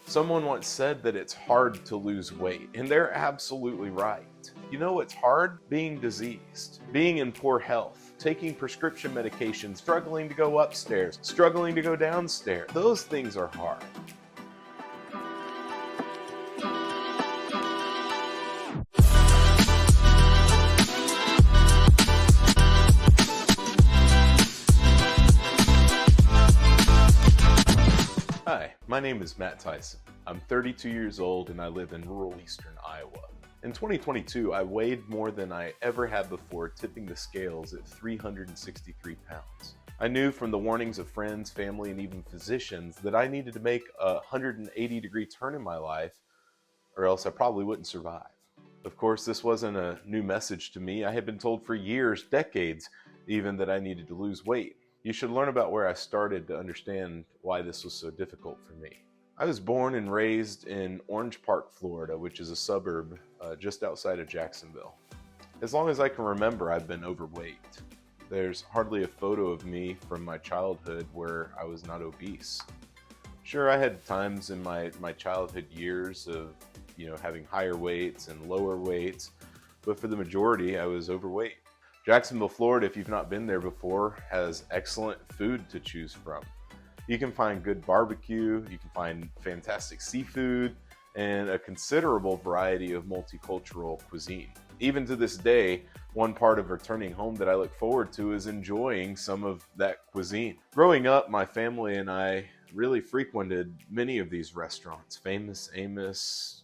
Someone once said that it's hard to lose weight, and they're absolutely right. You know what's hard? Being diseased, being in poor health, taking prescription medications, struggling to go upstairs, struggling to go downstairs. Those things are hard. Hi, my name is Matt Tison. I'm 32 years old and I live in rural eastern Iowa. In 2022, I weighed more than I ever had before, tipping the scales at 363 pounds. I knew from the warnings of friends, family, and even physicians that I needed to make a 180-degree turn in my life or else I probably wouldn't survive. Of course, this wasn't a new message to me. I had been told for years, decades even, that I needed to lose weight. You should learn about where I started to understand why this was so difficult for me. I was born and raised in Orange Park, Florida, which is a suburb just outside of Jacksonville. As long as I can remember, I've been overweight. There's hardly a photo of me from my childhood where I was not obese. Sure, I had times in my childhood years of, having higher weights and lower weights, but for the majority, I was overweight. Jacksonville, Florida, if you've not been there before, has excellent food to choose from. You can find good barbecue, you can find fantastic seafood, and a considerable variety of multicultural cuisine. Even to this day, one part of returning home that I look forward to is enjoying some of that cuisine. Growing up, my family and I really frequented many of these restaurants. Famous Amos,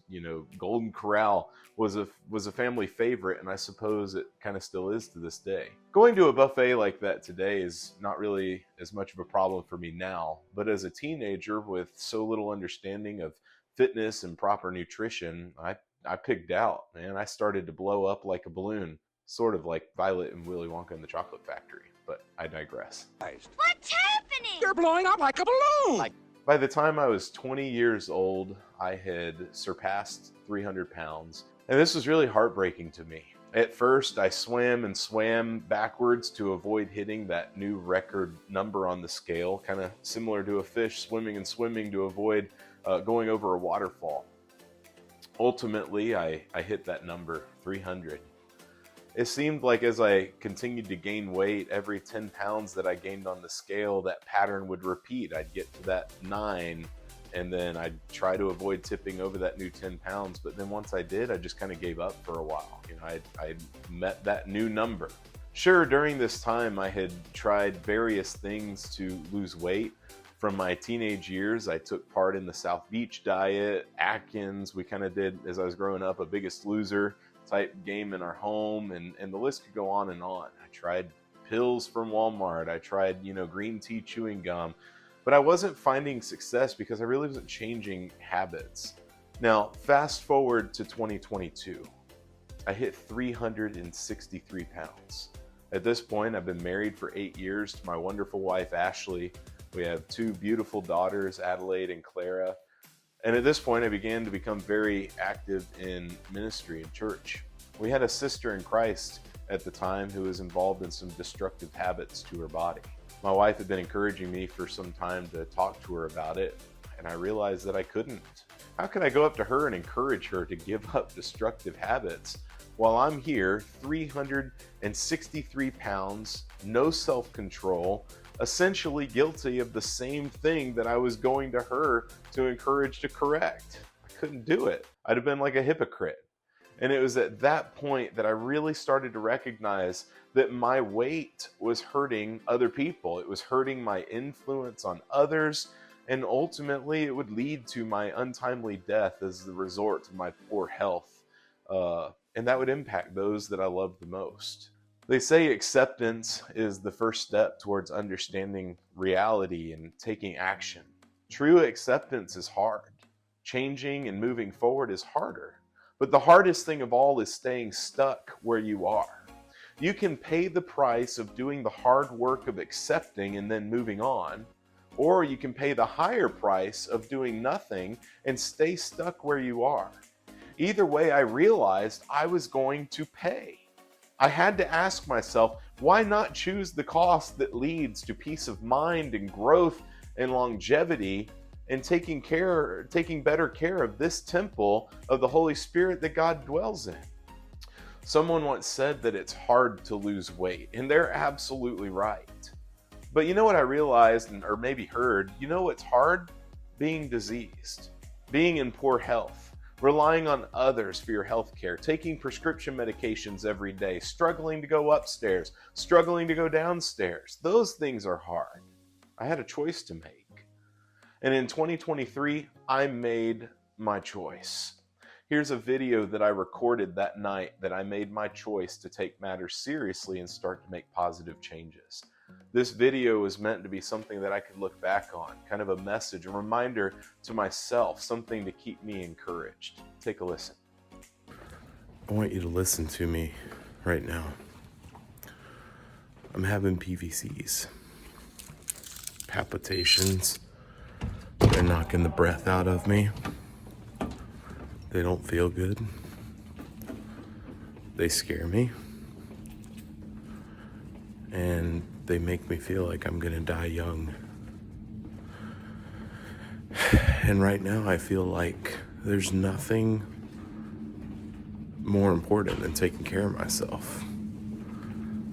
Golden Corral was a family favorite, and I suppose it kind of still is to this day. Going to a buffet like that today is not really as much of a problem for me now, but as a teenager with so little understanding of fitness and proper nutrition, I pigged out, man. I started to blow up like a balloon, sort of like Violet and Willy Wonka in the Chocolate Factory, but I digress. What's happening? You're blowing up like a balloon! By the time I was 20 years old, I had surpassed 300 pounds, and this was really heartbreaking to me. At first, I swam and swam backwards to avoid hitting that new record number on the scale, kind of similar to a fish swimming and swimming to avoid going over a waterfall. Ultimately, I hit that number, 300. It seemed like as I continued to gain weight, every 10 pounds that I gained on the scale, that pattern would repeat. I'd get to that 9, and then I'd try to avoid tipping over that new 10 pounds. But then once I did, I just kind of gave up for a while. I met that new number. Sure, during this time, I had tried various things to lose weight. From my teenage years, I took part in the South Beach diet, Atkins. We kind of did, as I was growing up, a Biggest Loser type game in our home, and the list could go on and on. I tried pills from Walmart. I tried, green tea chewing gum, but I wasn't finding success because I really wasn't changing habits. Now, fast forward to 2022. I hit 363 pounds. At this point, I've been married for 8 years to my wonderful wife, Ashley. We have 2 beautiful daughters, Adelaide and Clara. And at this point, I began to become very active in ministry and church. We had a sister in Christ at the time who was involved in some destructive habits to her body. My wife had been encouraging me for some time to talk to her about it, and I realized that I couldn't. How could I go up to her and encourage her to give up destructive habits while I'm here, 363 pounds, no self-control, essentially guilty of the same thing that I was going to her to encourage to correct? I couldn't do it. I'd have been like a hypocrite. And it was at that point that I really started to recognize that my weight was hurting other people. It was hurting my influence on others, and ultimately it would lead to my untimely death as the result of my poor health. And that would impact those that I loved the most. They say acceptance is the first step towards understanding reality and taking action. True acceptance is hard. Changing and moving forward is harder. But the hardest thing of all is staying stuck where you are. You can pay the price of doing the hard work of accepting and then moving on, or you can pay the higher price of doing nothing and stay stuck where you are. Either way, I realized I was going to pay. I had to ask myself, why not choose the cost that leads to peace of mind and growth and longevity and taking better care of this temple of the Holy Spirit that God dwells in. Someone once said that it's hard to lose weight, and they're absolutely right. But you know what I realized, or maybe heard? You know what's hard? Being diseased, being in poor health, relying on others for your health care, taking prescription medications every day, struggling to go upstairs, struggling to go downstairs. Those things are hard. I had a choice to make. And in 2023, I made my choice. Here's a video that I recorded that night that I made my choice to take matters seriously and start to make positive changes. This video is meant to be something that I could look back on, kind of a message, a reminder to myself, something to keep me encouraged. Take a listen. I want you to listen to me right now. I'm having PVCs, palpitations. They're knocking the breath out of me. They don't feel good. They scare me. And they make me feel like I'm gonna die young. And right now I feel like there's nothing more important than taking care of myself.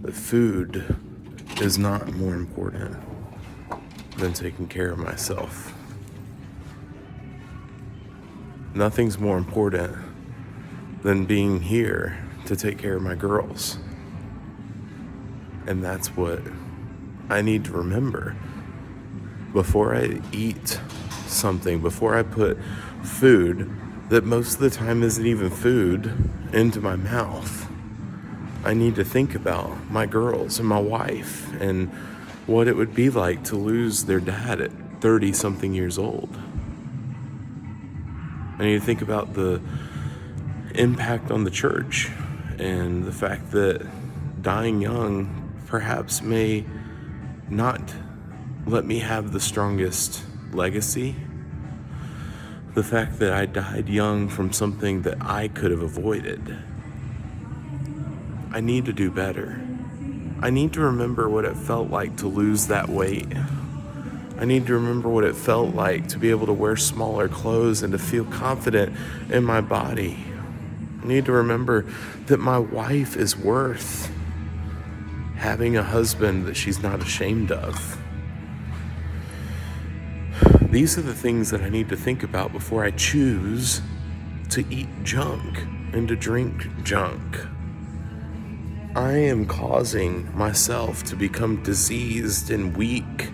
The food is not more important than taking care of myself. Nothing's more important than being here to take care of my girls. And that's what I need to remember. Before I eat something, before I put food that most of the time isn't even food into my mouth, I need to think about my girls and my wife and what it would be like to lose their dad at 30-something years old. I need to think about the impact on the church and the fact that dying young perhaps may not let me have the strongest legacy. The fact that I died young from something that I could have avoided. I need to do better. I need to remember what it felt like to lose that weight. I need to remember what it felt like to be able to wear smaller clothes and to feel confident in my body. I need to remember that my wife is worth having a husband that she's not ashamed of. These are the things that I need to think about before I choose to eat junk and to drink junk. I am causing myself to become diseased and weak.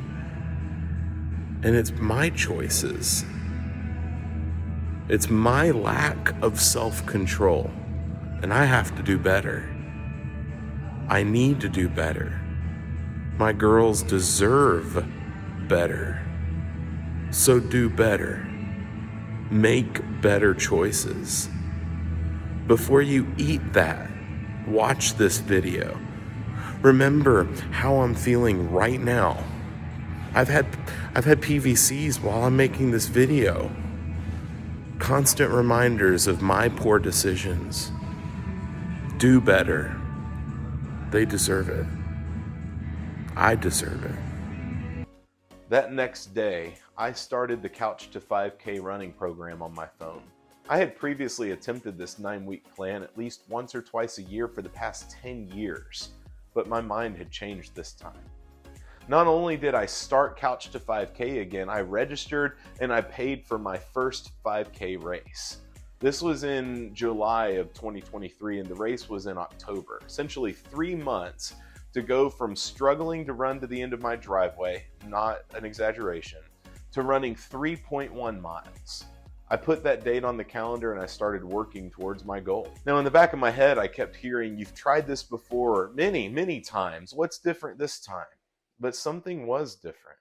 And it's my choices. It's my lack of self-control. And I have to do better. I need to do better. My girls deserve better. So do better. Make better choices. Before you eat that, watch this video. Remember how I'm feeling right now. I've had PVCs while I'm making this video. Constant reminders of my poor decisions. Do better. They deserve it. I deserve it. That next day, I started the Couch to 5K running program on my phone. I had previously attempted this 9-week plan at least once or twice a year for the past 10 years, but my mind had changed this time. Not only did I start Couch to 5K again, I registered and I paid for my first 5K race. This was in July of 2023 and the race was in October. Essentially 3 months to go from struggling to run to the end of my driveway, not an exaggeration, to running 3.1 miles. I put that date on the calendar and I started working towards my goal. Now in the back of my head, I kept hearing, you've tried this before many times. What's different this time? But something was different.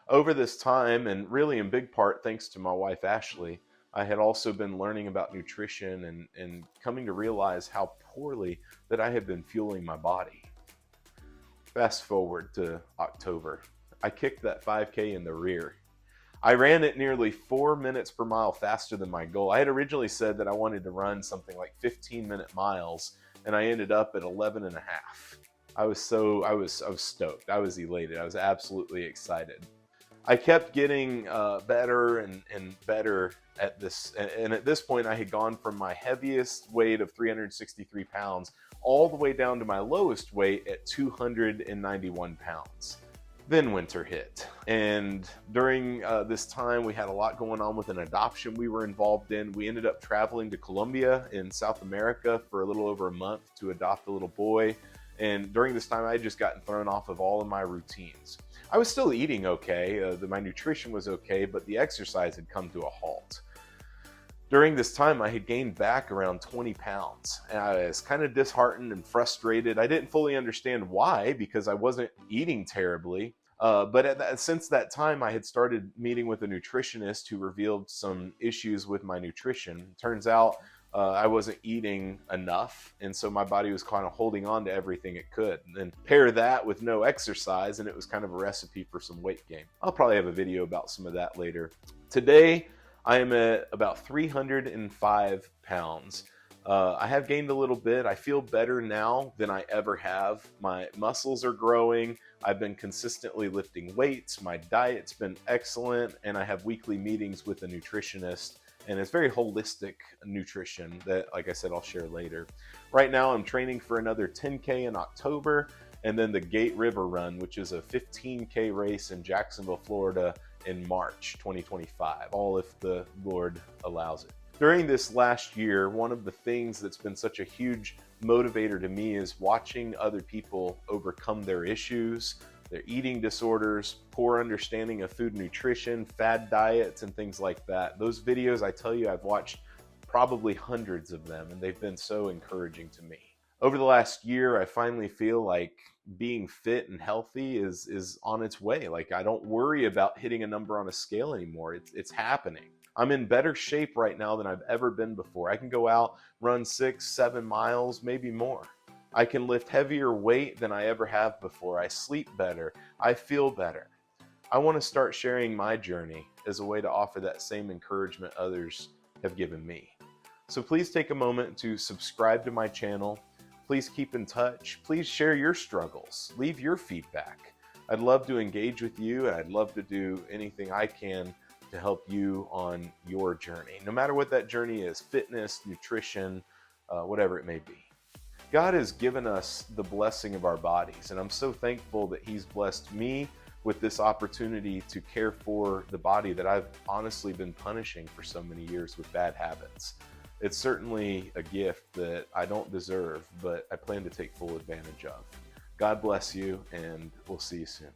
Over this time, and really in big part thanks to my wife Ashley, I had also been learning about nutrition and coming to realize how poorly that I had been fueling my body. Fast forward to October. I kicked that 5K in the rear. I ran it nearly 4 minutes per mile faster than my goal. I had originally said that I wanted to run something like 15-minute miles, and I ended up at 11 and a half. I was stoked. I was elated. I was absolutely excited. I kept getting better and better at this. And at this point, I had gone from my heaviest weight of 363 pounds all the way down to my lowest weight at 291 pounds. Then winter hit. And during this time, we had a lot going on with an adoption we were involved in. We ended up traveling to Colombia in South America for a little over a month to adopt a little boy. And during this time, I had just gotten thrown off of all of my routines. I was still eating okay, my nutrition was okay, but the exercise had come to a halt. During this time, I had gained back around 20 pounds. And I was kind of disheartened and frustrated. I didn't fully understand why, because I wasn't eating terribly. But since that time, I had started meeting with a nutritionist who revealed some issues with my nutrition. Turns out I wasn't eating enough, and so my body was kind of holding on to everything it could. And then pair that with no exercise, and it was kind of a recipe for some weight gain. I'll probably have a video about some of that later. Today, I am at about 305 pounds. I have gained a little bit. I feel better now than I ever have. My muscles are growing. I've been consistently lifting weights. My diet's been excellent, and I have weekly meetings with a nutritionist. And it's very holistic nutrition that, like I said, I'll share later. Right now, I'm training for another 10K in October, and then the Gate River Run, which is a 15K race in Jacksonville, Florida in March 2025, all if the Lord allows it. During this last year, one of the things that's been such a huge motivator to me is watching other people overcome their issues, their eating disorders, poor understanding of food and nutrition, fad diets, and things like that. Those videos, I tell you, I've watched probably hundreds of them, and they've been so encouraging to me. Over the last year, I finally feel like being fit and healthy is on its way. Like, I don't worry about hitting a number on a scale anymore. It's happening. I'm in better shape right now than I've ever been before. I can go out, run 6-7 miles, maybe more. I can lift heavier weight than I ever have before. I sleep better. I feel better. I want to start sharing my journey as a way to offer that same encouragement others have given me. So please take a moment to subscribe to my channel. Please keep in touch. Please share your struggles. Leave your feedback. I'd love to engage with you, and I'd love to do anything I can to help you on your journey, no matter what that journey is: fitness, nutrition, whatever it may be. God has given us the blessing of our bodies, and I'm so thankful that He's blessed me with this opportunity to care for the body that I've honestly been punishing for so many years with bad habits. It's certainly a gift that I don't deserve, but I plan to take full advantage of. God bless you, and we'll see you soon.